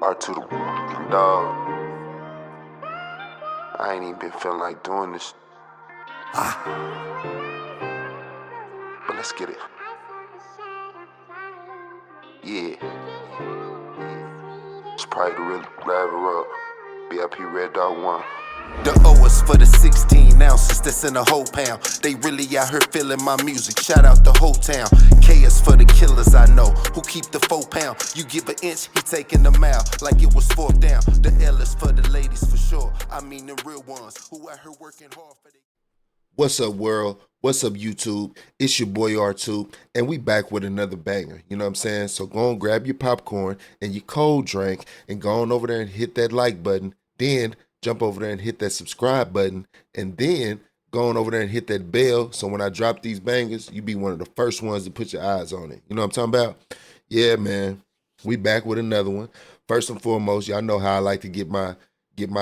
R2 the dog. I ain't even been feeling like doing this. But let's get it. Yeah. It's probably the real level up. BIP Red Dog 1. The O is for the 16 ounces that's in the whole pound. They really out here feeling my music. Shout out the whole town. K is for the killers I know who keep the 4 pound. You give an inch, he taking the mile like it was 4th down. The L is for the ladies for sure. I mean the real ones who out here working hard for they. What's up, world? What's up, YouTube? It's your boy R2, and we back with another banger. You know what I'm saying? So go on, grab your popcorn and your cold drink and go on over there and hit that like button. Then jump over there and hit that subscribe button, and then go on over there and hit that bell so when I drop these bangers, you be one of the first ones to put your eyes on it. You know what I'm talking about? Yeah, man. We back with another one. First and foremost, y'all know how I like to get my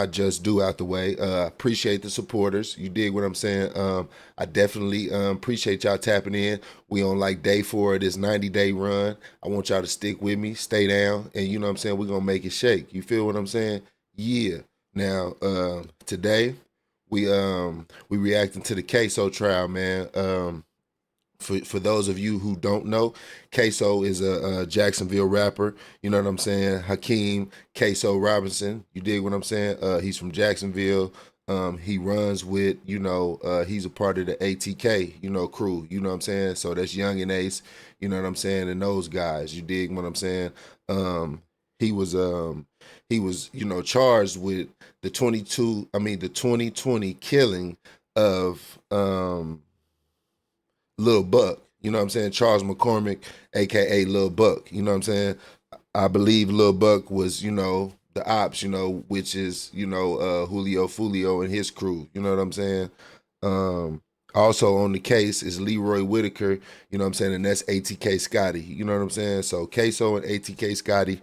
just due out the way. Appreciate the supporters. You dig what I'm saying? I definitely appreciate y'all tapping in. We on like day 4 of this 90-day run. I want y'all to stick with me, stay down, and you know what I'm saying? We're gonna make it shake. You feel what I'm saying? Yeah. Now, today we reacting to the KSOO trial, man. For those of you who don't know, KSOO is a Jacksonville rapper. You know what I'm saying? Hakeem KSOO Robinson. You dig what I'm saying? He's from Jacksonville. He runs with, he's a part of the ATK, crew. You know what I'm saying? So that's Young and Ace. You know what I'm saying? And those guys. You dig what I'm saying? He was charged with the 2020 killing of Lil Buck, you know what I'm saying? Charles McCormick, aka Lil Buck, you know what I'm saying? I believe Lil Buck was, the ops, which is, Julio Fulio and his crew, you know what I'm saying? Also on the case is Leroy Whitaker, you know what I'm saying? And that's ATK Scotty, you know what I'm saying? So KSOO and ATK Scotty,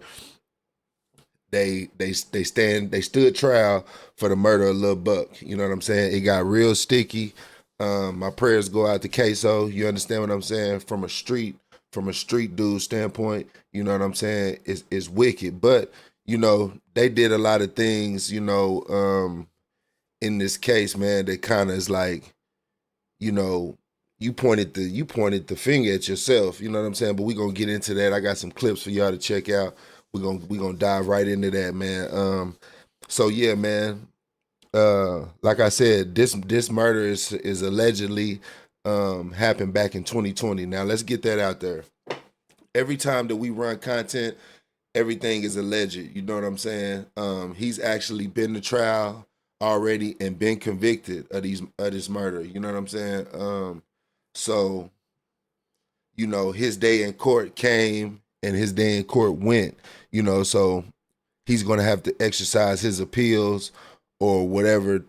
they stood trial for the murder of Lil Buck, you know what I'm saying? It got real sticky. My prayers go out to KSOO. You understand what I'm saying? From a street dude standpoint, you know what I'm saying? It's wicked. But, they did a lot of things, in this case, man, that kind of is like, you pointed the finger at yourself, you know what I'm saying? But we're gonna get into that. I got some clips for y'all to check out. We're gonna dive right into that, man. So yeah, man. Like I said, this murder is allegedly happened back in 2020. Now let's get that out there. Every time that we run content, everything is alleged. You know what I'm saying? He's actually been to trial already and been convicted of this murder. You know what I'm saying? So, his day in court came and his day in court went. So he's gonna have to exercise his appeals or whatever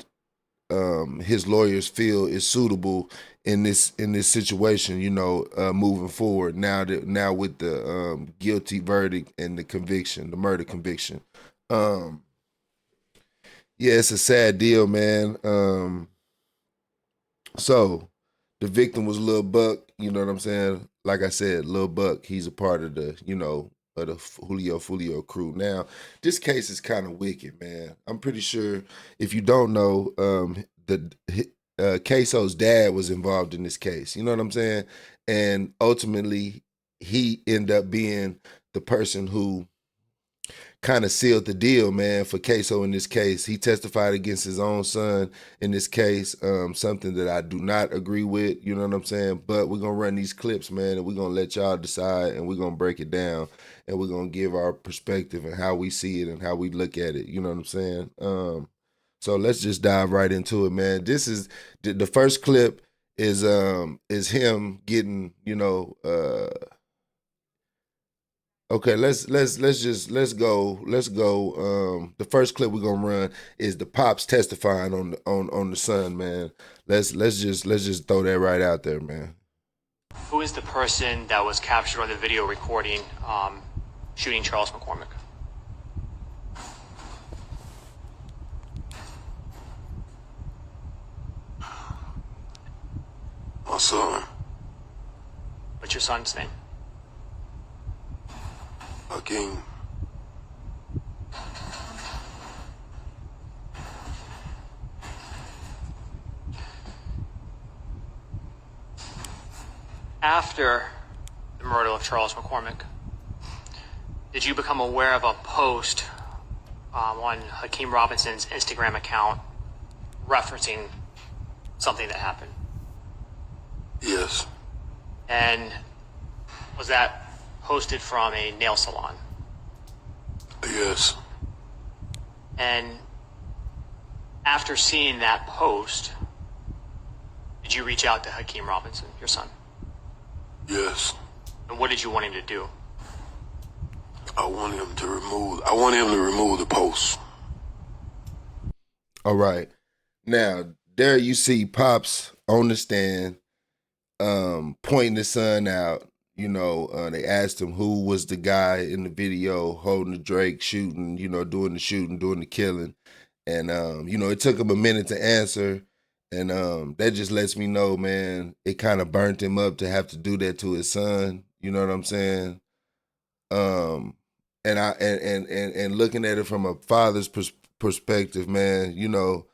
his lawyers feel is suitable in this situation, moving forward. Now with the guilty verdict and the murder conviction. Yeah, it's a sad deal, man. So the victim was Lil Buck, you know what I'm saying? Like I said, Lil Buck, he's a part of the, of the Julio Fulio crew. Now, this case is kind of wicked, man. I'm pretty sure if you don't know, KSOO's dad was involved in this case. You know what I'm saying? And ultimately, he ended up being the person who kind of sealed the deal, man, for KSOO in this case. He testified against his own son in this case, something that I do not agree with, you know what I'm saying? But we're going to run these clips, man, and we're going to let y'all decide, and we're going to break it down, and we're going to give our perspective and how we see it and how we look at it, you know what I'm saying? So let's just dive right into it, man. This is, the first clip is him getting, okay, let's go. The first clip we're gonna run is the pops testifying on the son, man. Let's just throw that right out there, man. Who is the person that was captured on the video recording shooting Charles McCormick? My son, What's your son's name? Hakeem. after the murder of Charles McCormick, did you become aware of a post on Hakeem Robinson's Instagram account referencing something that happened? Yes. And was that posted from a nail salon? Yes. And after seeing that post, did you reach out to Hakeem Robinson, your son? Yes. And what did you want him to do? I want him to remove the post. All right. Now, there you see Pops on the stand, pointing his son out. You know, they asked him who was the guy in the video holding the Drake, shooting, you know, doing the shooting, doing the killing. And, you know, it took him a minute to answer. And that just lets me know, man, it kind of burnt him up to have to do that to his son. You know what I'm saying? And I and looking at it from a father's perspective, man, you know,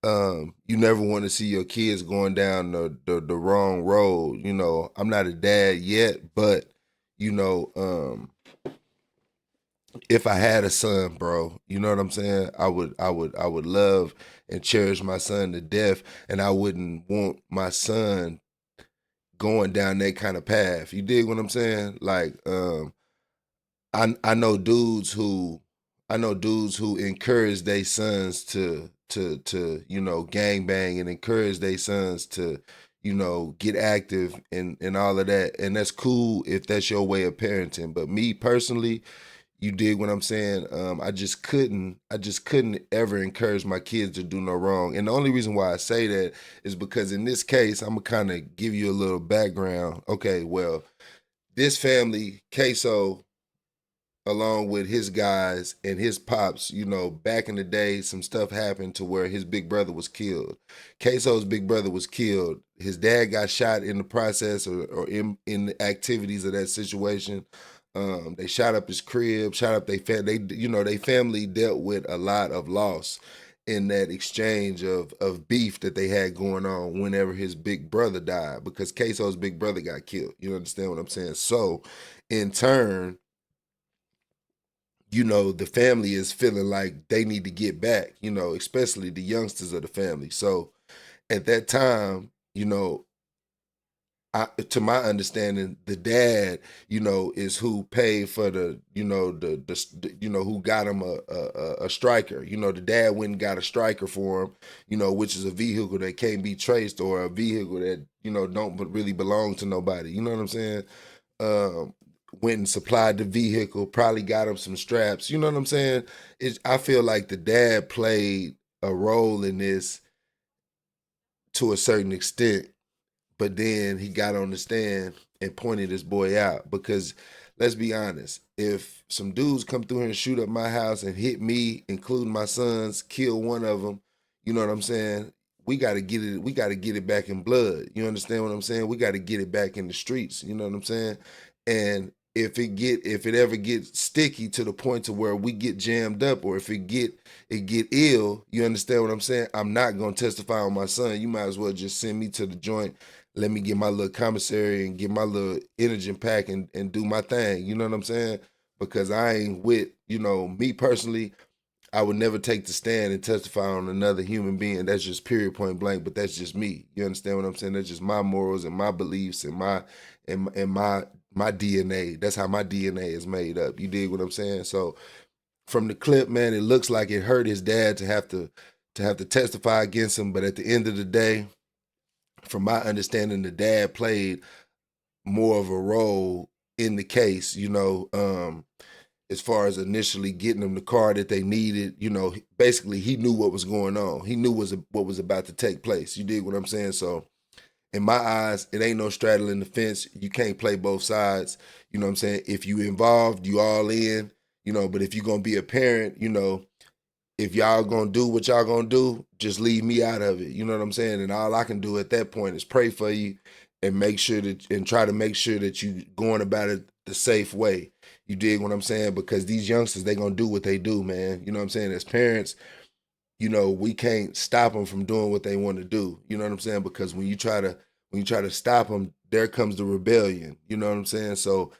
you never want to see your kids going down the wrong road. You know, I'm not a dad yet, but you know, if I had a son, bro, you know what I'm saying? I would love and cherish my son to death, and I wouldn't want my son going down that kind of path. You dig what I'm saying? Like, I know dudes who encourage their sons to you know gang bang and encourage their sons to you know get active and all of that, and that's cool if that's your way of parenting. But me personally, you dig what I'm saying? I just couldn't ever encourage my kids to do no wrong. And the only reason why I say that is because in this case, I'm gonna kind of give you a little background. Okay, well, this family, KSOO, along with his guys and his pops, you know, back in the day, some stuff happened to where his big brother was killed. KSO's big brother was killed. His dad got shot in the process or in the activities of that situation. They shot up his crib, shot up they family dealt with a lot of loss in that exchange of beef that they had going on whenever his big brother died, because KSO's big brother got killed. You understand what I'm saying? So in turn, you know, the family is feeling like they need to get back, you know, especially the youngsters of the family. So at that time, you know, to my understanding, the dad, you know, is who paid for the, you know, the you know, who got him a striker. You know, the dad went and got a striker for him, you know, which is a vehicle that can't be traced, or a vehicle that, you know, don't really belong to nobody. You know what I'm saying? Went and supplied the vehicle, probably got him some straps. You know what I'm saying? I feel like the dad played a role in this to a certain extent, but then he got on the stand and pointed his boy out. Because let's be honest, if some dudes come through here and shoot up my house and hit me, including my sons, kill one of them, you know what I'm saying? We got to get it. We got to get it back in blood. You understand what I'm saying? We got to get it back in the streets. You know what I'm saying? And if it ever gets sticky to the point to where we get jammed up, or if it get ill, you understand what I'm saying? I'm not gonna testify on my son. You might as well just send me to the joint. Let me get my little commissary and get my little energy pack and do my thing. You know what I'm saying? Because I ain't with, you know, me personally, I would never take the stand and testify on another human being. That's just period, point blank. But that's just me. You understand what I'm saying? That's just my morals and my beliefs and my DNA. That's how my DNA is made up. You dig what I'm saying? So from the clip, man, it looks like it hurt his dad to have to testify against him. But at the end of the day, from my understanding, the dad played more of a role in the case, you know, as far as initially getting them the car that they needed. You know, basically he knew what was going on. He knew what was about to take place. You dig what I'm saying? So in my eyes, it ain't no straddling the fence. You can't play both sides. You know what I'm saying? If you involved, you all in, you know, but if you're going to be a parent, you know, if y'all going to do what y'all going to do, just leave me out of it. You know what I'm saying? And all I can do at that point is pray for you and try to make sure that you going about it the safe way. You dig what I'm saying? Because these youngsters, they going to do what they do, man. You know what I'm saying? As parents, you know, we can't stop them from doing what they want to do. You know what I'm saying? Because when you try to stop them there comes the rebellion. You know what I'm saying? So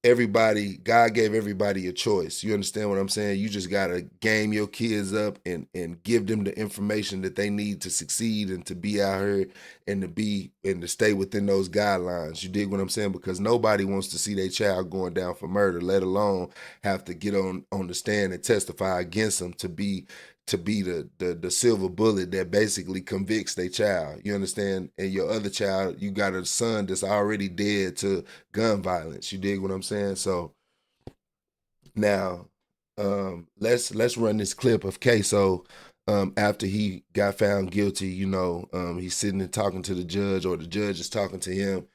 God gave everybody a choice. You understand what I'm saying? You just gotta game your kids up and give them the information that they need to succeed and to be out here and to stay within those guidelines. You dig what I'm saying? Because nobody wants to see their child going down for murder, let alone have to get on the stand and testify against them to be the silver bullet that basically convicts their child. You understand? And your other child, you got a son that's already dead to gun violence. You dig what I'm saying? So now let's run this clip of KSOO after he got found guilty. He's sitting and talking to the judge, or the judge is talking to him,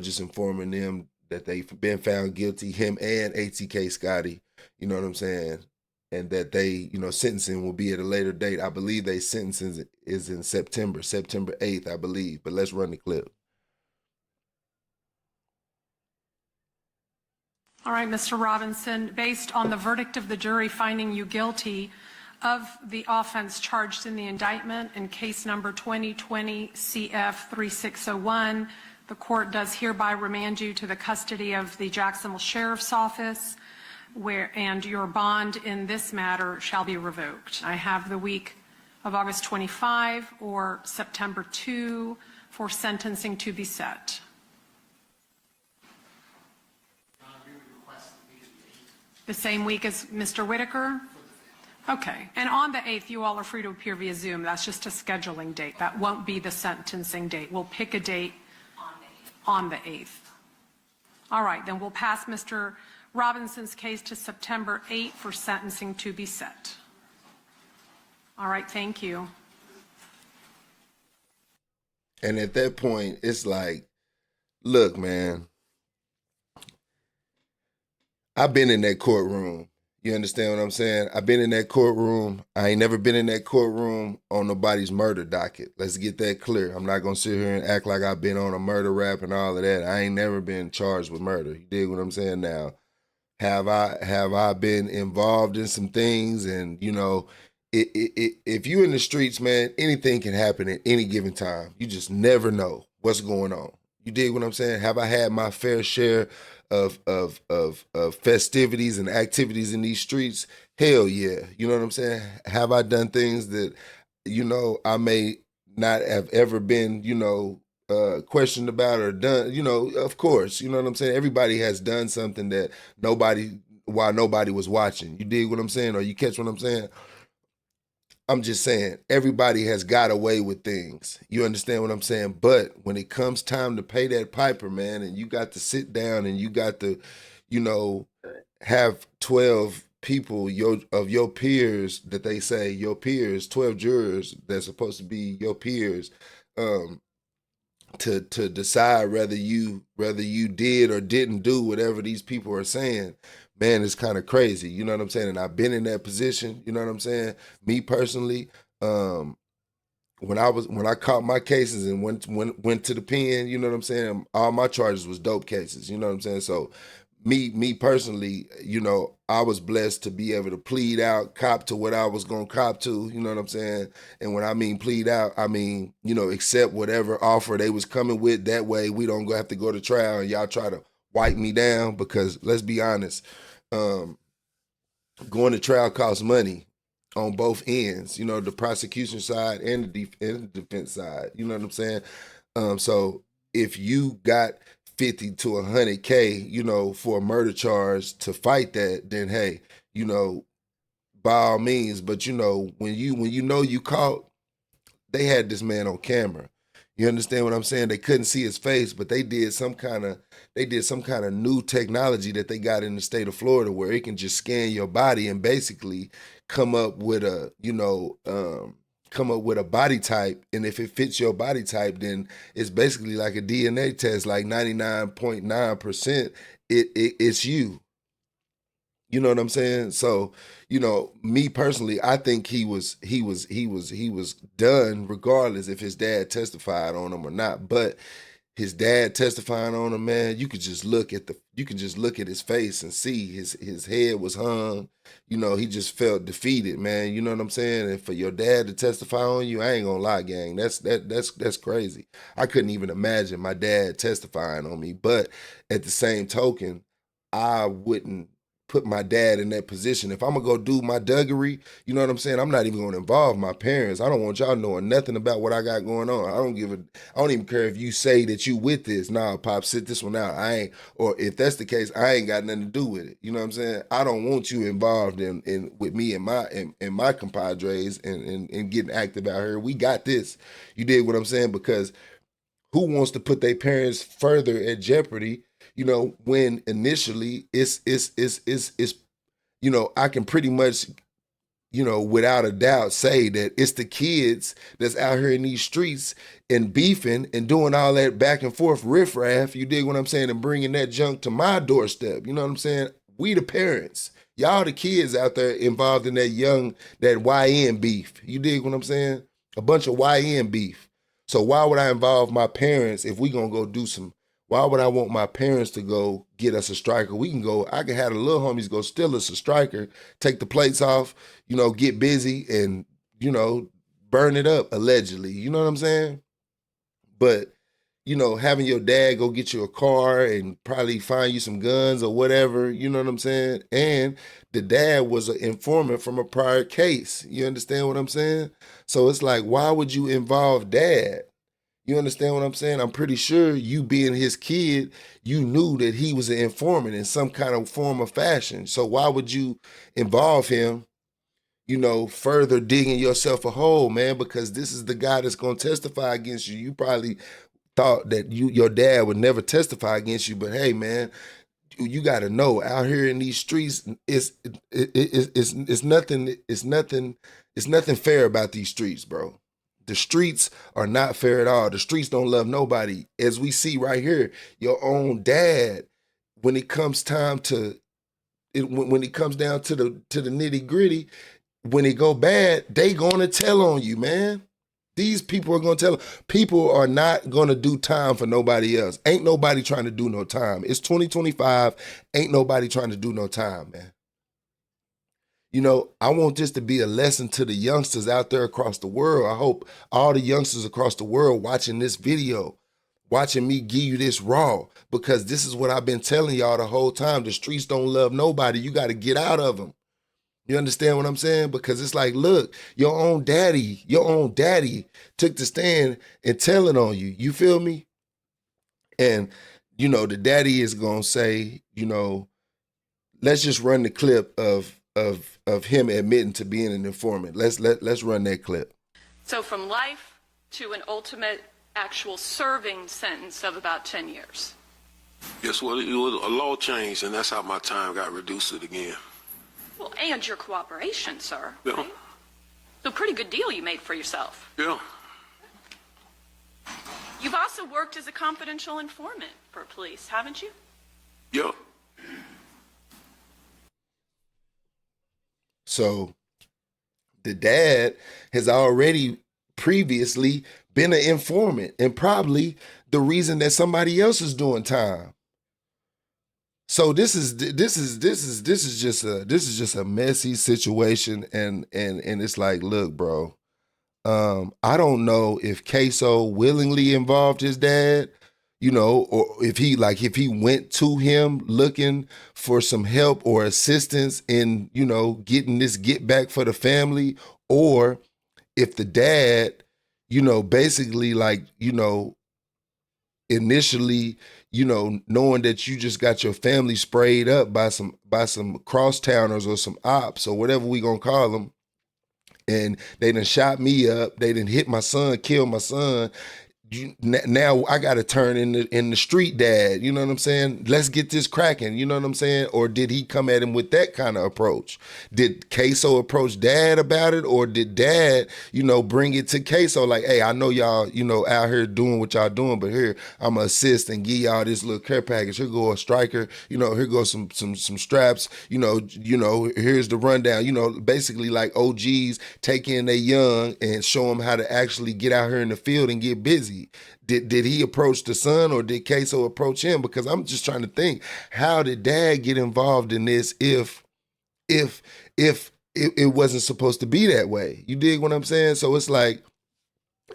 just informing them that they've been found guilty, him and ATK Scotty, you know what I'm saying? And that they, sentencing will be at a later date. I believe they sentencing is in September 8th, I believe. But let's run the clip. All right, Mr. Robinson, based on the verdict of the jury finding you guilty of the offense charged in the indictment in case number 2020 CF 3601, the court does hereby remand you to the custody of the Jacksonville Sheriff's Office, and your bond in this matter shall be revoked. I have the week of August 25 or September 2 for sentencing to be set. The same week as Mr. Whitaker? Okay. And on the 8th, you all are free to appear via Zoom. That's just a scheduling date. That won't be the sentencing date. We'll pick a date on the 8th. All right. Then we'll pass Mr. Robinson's case to September 8th for sentencing to be set. All right. Thank you. And at that point, it's like, look, man, I've been in that courtroom. You understand what I'm saying? I've been in that courtroom. I ain't never been in that courtroom on nobody's murder docket. Let's get that clear. I'm not going to sit here and act like I've been on a murder rap and all of that. I ain't never been charged with murder. You dig what I'm saying? Now, have I been involved in some things? And, if you in the streets, man, anything can happen at any given time. You just never know what's going on. You dig what I'm saying? Have I had my fair share of festivities and activities in these streets? Hell yeah. You know what I'm saying? Have I done things that, I may not have ever been, questioned about or done? Of course. You know what I'm saying? Everybody has done something that while nobody was watching. You dig what I'm saying? Or you catch what I'm saying? I'm just saying, everybody has got away with things. You understand what I'm saying? But when it comes time to pay that piper, man, and you got to sit down and you got to, have 12 people of your peers that they say, your peers, 12 jurors that's supposed to be your peers, to decide whether you did or didn't do whatever these people are saying. Man, it's kind of crazy. You know what I'm saying? And I've been in that position. You know what I'm saying? Me personally, when I caught my cases and went to the pen, you know what I'm saying? All my charges was dope cases. You know what I'm saying? So me personally, I was blessed to be able to plead out, cop to what I was going to cop to, you know what I'm saying? And when I mean plead out, I mean, accept whatever offer they was coming with. That way we don't have to go to trial and y'all try to wipe me down, because let's be honest, going to trial costs money on both ends, the prosecution side and the defense side, you know what I'm saying? So if you got 50 to 100K, for a murder charge to fight that, then hey, by all means. But when you caught, they had this man on camera. You understand what I'm saying? They couldn't see his face, but they did some kind of new technology that they got in the state of Florida where it can just scan your body and basically come up with a body type. And if it fits your body type, then it's basically like a DNA test, like 99.9%, it's you. You know what I'm saying? So, me personally, I think he was done regardless if his dad testified on him or not. But his dad testifying on him, man, you can just look at his face and see his head was hung. You know, he just felt defeated, man. You know what I'm saying? And for your dad to testify on you, I ain't gonna lie, gang. That's crazy. I couldn't even imagine my dad testifying on me. But at the same token, I wouldn't put my dad in that position. If I'm gonna go do my duggery, you know what I'm saying? I'm not even gonna involve my parents. I don't want y'all knowing nothing about what I got going on. I don't even care if you say that you with this. Nah, Pop, sit this one out. I ain't, or if that's the case, I ain't got nothing to do with it. You know what I'm saying? I don't want you involved in with me and my compadres and getting active out here. We got this. You dig what I'm saying? Because who wants to put their parents further at jeopardy? You know, when initially it's you know, I can pretty much, you know, without a doubt say that it's the kids that's out here in these streets and beefing and doing all that back and forth riffraff, you dig what I'm saying, and bringing that junk to my doorstep. You know what I'm saying? We the parents. Y'all the kids out there involved in that YN beef. You dig what I'm saying? A bunch of YN beef. So why would I involve my parents if we gonna go do some? Why would I want my parents to go get us a striker? I can have the little homies go steal us a striker, take the plates off, you know, get busy and, you know, burn it up allegedly. You know what I'm saying? But, you know, having your dad go get you a car and probably find you some guns or whatever, you know what I'm saying? And the dad was an informant from a prior case. You understand what I'm saying? So it's like, why would you involve dad? You understand what I'm saying? I'm pretty sure you being his kid, you knew that he was an informant in some kind of form or fashion. So why would you involve him, you know, further digging yourself a hole, man? Because this is the guy that's going to testify against you. You probably thought that your dad would never testify against you, but hey, man, you got to know out here in these streets, it's nothing fair about these streets, bro. The streets are not fair at all. The streets don't love nobody. As we see right here, your own dad, when it comes time to when it comes down to the nitty gritty, when it go bad, they gonna tell on you, man. These people are gonna tell. People are not gonna do time for nobody else. Ain't nobody trying to do no time. It's 2025. Ain't nobody trying to do no time, man. You know, I want this to be a lesson to the youngsters out there across the world. I hope all the youngsters across the world watching this video, watching me give you this raw, because this is what I've been telling y'all the whole time. The streets don't love nobody. You got to get out of them. You understand what I'm saying? Because it's like, look, your own daddy took the stand and telling on you. You feel me? And, you know, the daddy is going to say, you know, let's just run the clip of him admitting to being an informant. Let's run that clip. So from life to an ultimate actual serving sentence of about 10 years. Yes, well, it was a law change, and that's how my time got reduced to it again. Well, and your cooperation, sir. Yeah. Right? So pretty good deal you made for yourself. Yeah. You've also worked as a confidential informant for police, haven't you? Yeah. So the dad has already previously been an informant and probably the reason that somebody else is doing time. So this is just a messy situation, and it's like, look, bro, I don't know if KSOO willingly involved his dad, you know, or if he went to him looking for some help or assistance in, you know, getting this get back for the family, or if the dad, you know, basically like, you know, initially, you know, knowing that you just got your family sprayed up by some crosstowners or some ops or whatever we gonna call them, and they done shot me up, they done hit my son, killed my son. Now I got to turn in the street dad. You know what I'm saying? Let's get this cracking. You know what I'm saying? Or did he come at him with that kind of approach? Did KSOO approach dad about it, or did dad, you know, bring it to KSOO like, hey, I know y'all, you know, out here doing what y'all doing, but here I'm gonna assist and give y'all this little care package. Here go a striker. You know, here goes some straps. You know, here's the rundown. You know, basically like OGs take in they young and show them how to actually get out here in the field and get busy. Did he approach the son, or did KSOO approach him? Because I'm just trying to think, how did dad get involved in this if it wasn't supposed to be that way? You dig what I'm saying? So it's like,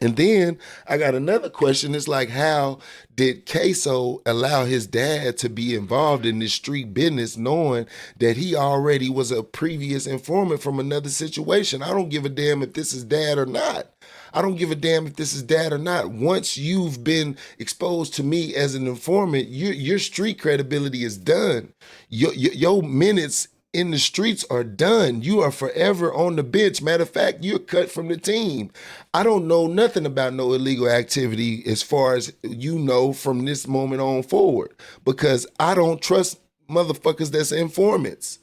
and then I got another question. It's like, how did KSOO allow his dad to be involved in this street business, knowing that he already was a previous informant from another situation? I don't give a damn if this is dad or not. I don't give a damn if this is dad or not. Once you've been exposed to me as an informant, your street credibility is done. Your minutes in the streets are done. You are forever on the bench. Matter of fact, you're cut from the team. I don't know nothing about no illegal activity as far as you know from this moment on forward, because I don't trust motherfuckers that's informants.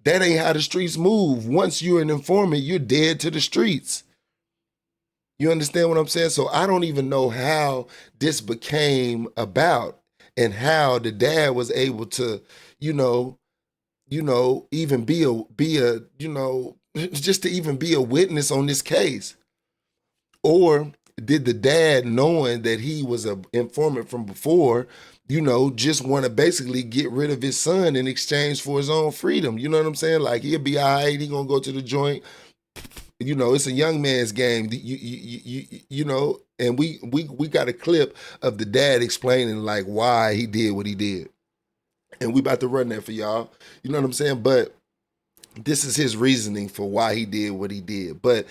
That ain't how the streets move. Once you're an informant, you're dead to the streets. You understand what I'm saying? So I don't even know how this became about and how the dad was able to, even be a, just to even be a witness on this case. Or did the dad, knowing that he was an informant from before, just want to basically get rid of his son in exchange for his own freedom? You know what I'm saying? Like, he'll be all right, he gonna go to the joint. It's a young man's game. And we got a clip of the dad explaining like why he did what he did. And we about to run that for y'all. You know what I'm saying? But this is his reasoning for why he did what he did. But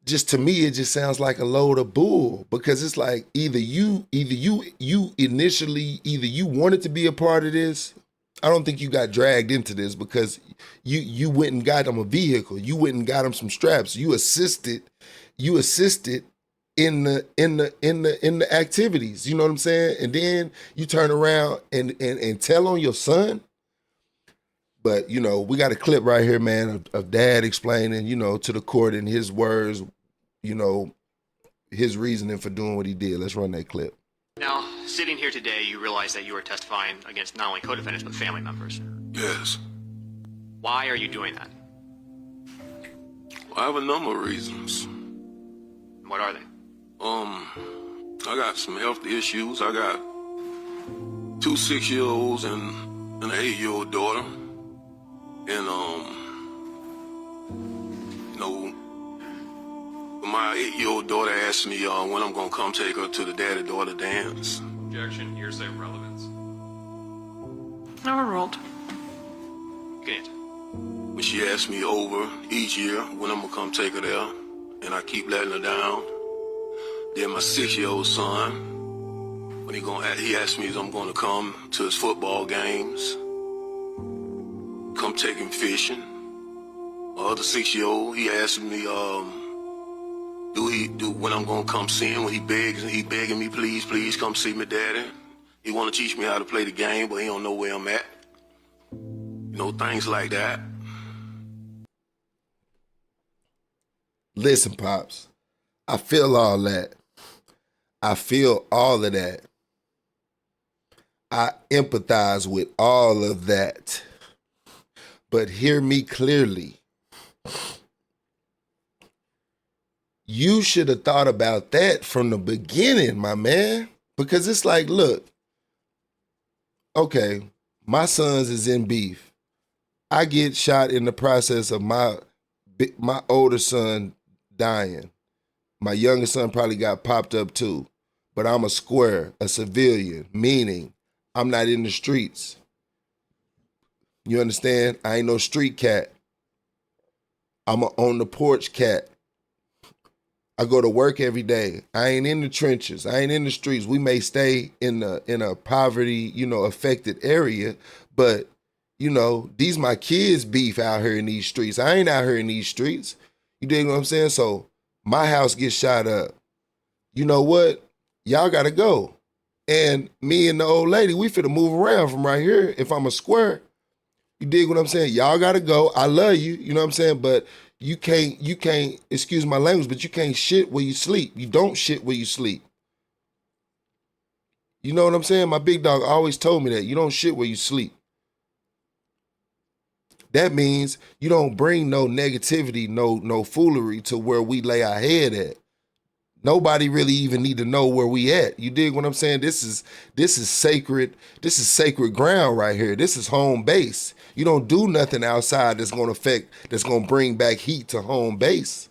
just to me, it just sounds like a load of bull, because it's like either you initially wanted to be a part of this. I don't think you got dragged into this because you went and got him a vehicle. You went and got him some straps. You assisted in the activities. You know what I'm saying? And then you turn around and tell on your son. But we got a clip right here, man, of dad explaining, to the court in his words, his reasoning for doing what he did. Let's run that clip. Now, sitting here today, you realize that you are testifying against not only co-defendants, but family members. Yes. Why are you doing that? I have a number of reasons. What are they? I got some health issues. I got 2 6-year-olds and an 8-year-old daughter. And, my 8-year-old daughter asked me when I'm gonna come take her to the daddy-daughter dance. Objection, hearsay relevance. Overruled. Good answer. When she asked me over each year when I'm gonna come take her there, and I keep letting her down. Then my 6-year-old son, when he asked me if I'm gonna come to his football games, come take him fishing. My other 6-year-old, he asked me when I'm gonna come see him, when he begging me, please come see me, daddy. He wanna teach me how to play the game, but he don't know where I'm at. Things like that. Listen, Pops, I feel all that. I feel all of that. I empathize with all of that. But hear me clearly. You should have thought about that from the beginning, my man. Because it's like, look, okay, my sons is in beef. I get shot in the process of my older son dying. My younger son probably got popped up too. But I'm a square, a civilian, meaning I'm not in the streets. You understand? I ain't no street cat. I'm a on the porch cat. I go to work every day. I ain't in the trenches. I ain't in the streets. We may stay in a poverty, affected area, but these my kids' beef out here in these streets. I ain't out here in these streets. You dig what I'm saying? So my house gets shot up. You know what? Y'all gotta go. And me and the old lady, we finna move around from right here if I'm a square. You dig what I'm saying? Y'all gotta go. I love you, you know what I'm saying? But you can't, excuse my language, but you can't shit where you sleep. You don't shit where you sleep. You know what I'm saying? My big dog always told me that. You don't shit where you sleep. That means you don't bring no negativity, no foolery to where we lay our head at. Nobody really even need to know where we at. You dig what I'm saying? This is sacred. This is sacred ground right here. This is home base. You don't do nothing outside that's gonna bring back heat to home base.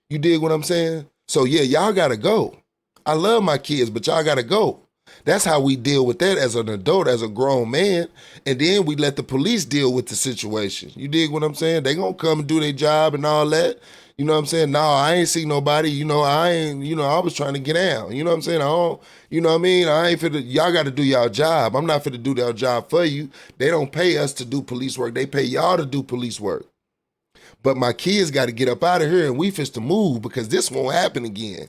You dig what I'm saying? So yeah, y'all gotta go. I love my kids, but y'all gotta go. That's how we deal with that as an adult, as a grown man. And then we let the police deal with the situation. You dig what I'm saying? They gonna come and do their job and all that. You know what I'm saying? No, I ain't see nobody. I was trying to get out. You know what I'm saying? I don't, you know what I mean? I ain't finna, y'all got to do y'all job. I'm not finna do their job for you. They don't pay us to do police work. They pay y'all to do police work. But my kids got to get up out of here and we fist to move because this won't happen again.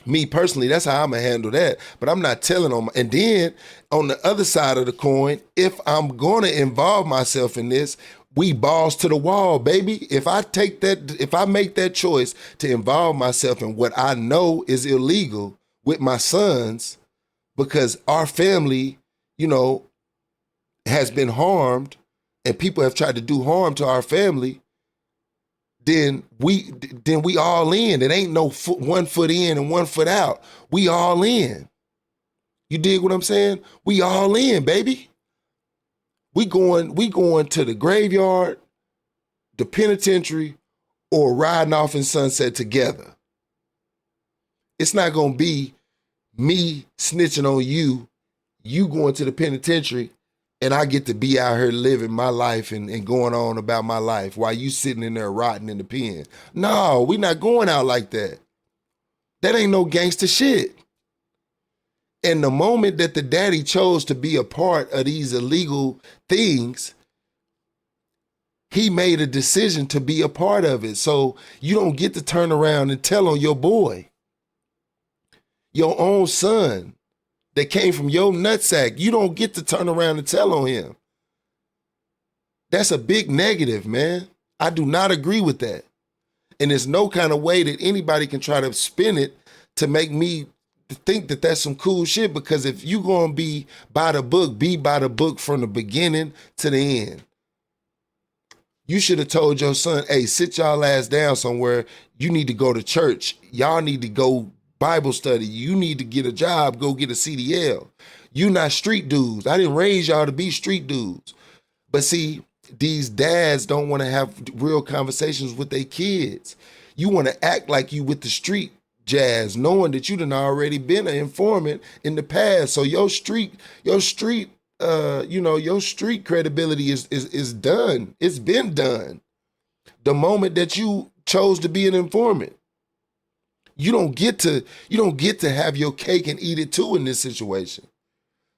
Me personally, that's how I'm gonna handle that. But I'm not telling them. And then on the other side of the coin, if I'm gonna involve myself in this, we balls to the wall, baby. If I make that choice to involve myself in what I know is illegal with my sons, because our family, has been harmed and people have tried to do harm to our family, then we all in. It ain't no 1 foot in and 1 foot out. We all in. You dig what I'm saying? We all in, baby. We going to the graveyard, the penitentiary, or riding off in sunset together. It's not gonna be me snitching on you, you going to the penitentiary, and I get to be out here living my life and going on about my life while you sitting in there rotting in the pen. No, we not going out like that. That ain't no gangster shit. And the moment that the daddy chose to be a part of these illegal things, he made a decision to be a part of it. So you don't get to turn around and tell on your boy, your own son that came from your nutsack. You don't get to turn around and tell on him. That's a big negative, man. I do not agree with that. And there's no kind of way that anybody can try to spin it to make me think that that's some cool shit, because if you gonna be by the book from the beginning to the end. You should have told your son, hey, sit y'all ass down somewhere. You need to go to church. Y'all need to go Bible study. You need to get a job, go get a CDL. You not street dudes. I didn't raise y'all to be street dudes. But see, these dads don't want to have real conversations with their kids. You want to act like you with the street jazz, knowing that you done already been an informant in the past. So your street credibility is done. It's been done. The moment that you chose to be an informant, you don't get to have your cake and eat it too in this situation.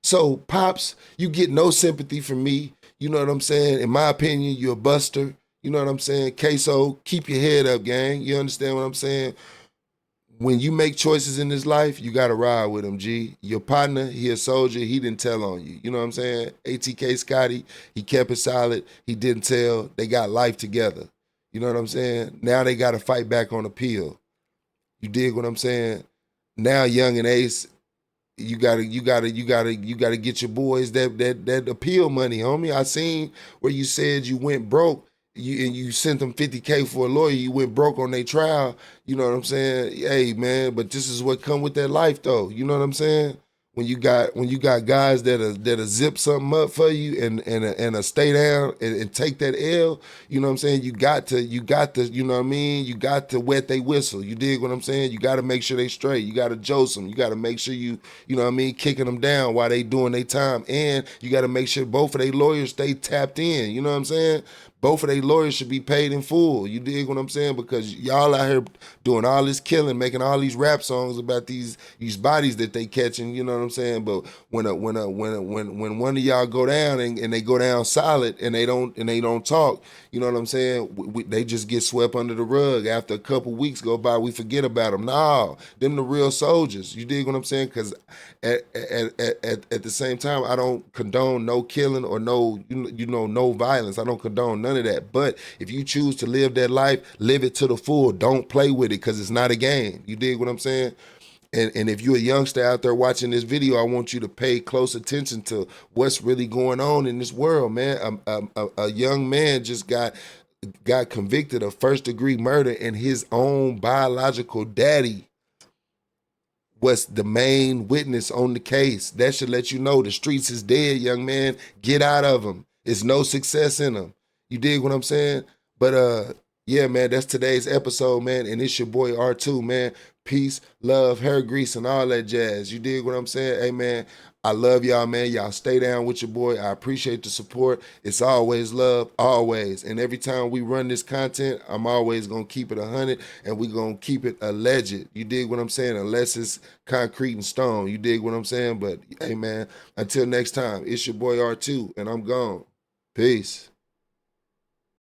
So Pops, you get no sympathy from me. You know what I'm saying? In my opinion, you're a buster. You know what I'm saying? KSOO, keep your head up, gang. You understand what I'm saying? When you make choices in this life, you gotta ride with him, G. Your partner, he a soldier, he didn't tell on you. You know what I'm saying? ATK Scotty, he kept it solid, he didn't tell. They got life together. You know what I'm saying? Now they gotta fight back on appeal. You dig what I'm saying? Now Young and Ace, you gotta get your boys that appeal money, homie. I seen where you said you went broke. You sent them $50K for a lawyer, you went broke on their trial. You know what I'm saying? Hey, man, but this is what come with that life, though. You know what I'm saying? When you got guys that'll zip something up for you and stay down and take that L, you know what I'm saying? You got to, you know what I mean? You got to wet they whistle. You dig what I'm saying? You got to make sure they straight. You got to jose them. You got to make sure you know what I mean, kicking them down while they doing their time. And you got to make sure both of their lawyers stay tapped in. You know what I'm saying? Both of their lawyers should be paid in full. You dig what I'm saying? Because y'all out here doing all this killing, making all these rap songs about these bodies that they catching. You know what I'm saying? But when one of y'all go down and they go down solid and they don't talk, you know what I'm saying? They just get swept under the rug. After a couple weeks go by, we forget about them. No, them the real soldiers. You dig what I'm saying? Because at the same time, I don't condone no killing or no violence. I don't condone none of that. But if you choose to live that life, live it to the full. Don't play with it, because it's not a game. You dig what I'm saying? And if you're a youngster out there watching this video, I want you to pay close attention to what's really going on in this world, man. A young man just got got convicted of first-degree murder, and his own biological daddy was the main witness on the case. That should let you know the streets is dead, young man. Get out of them. There's no success in them. You dig what I'm saying? But yeah, man, that's today's episode, man. And it's your boy R2, man. Peace, love, hair grease, and all that jazz. You dig what I'm saying? Hey, man, I love y'all, man. Y'all stay down with your boy. I appreciate the support. It's always love, always. And every time we run this content, I'm always going to keep it 100, and we going to keep it alleged. You dig what I'm saying? Unless it's concrete and stone. You dig what I'm saying? But, hey, man, until next time, it's your boy R2, and I'm gone. Peace.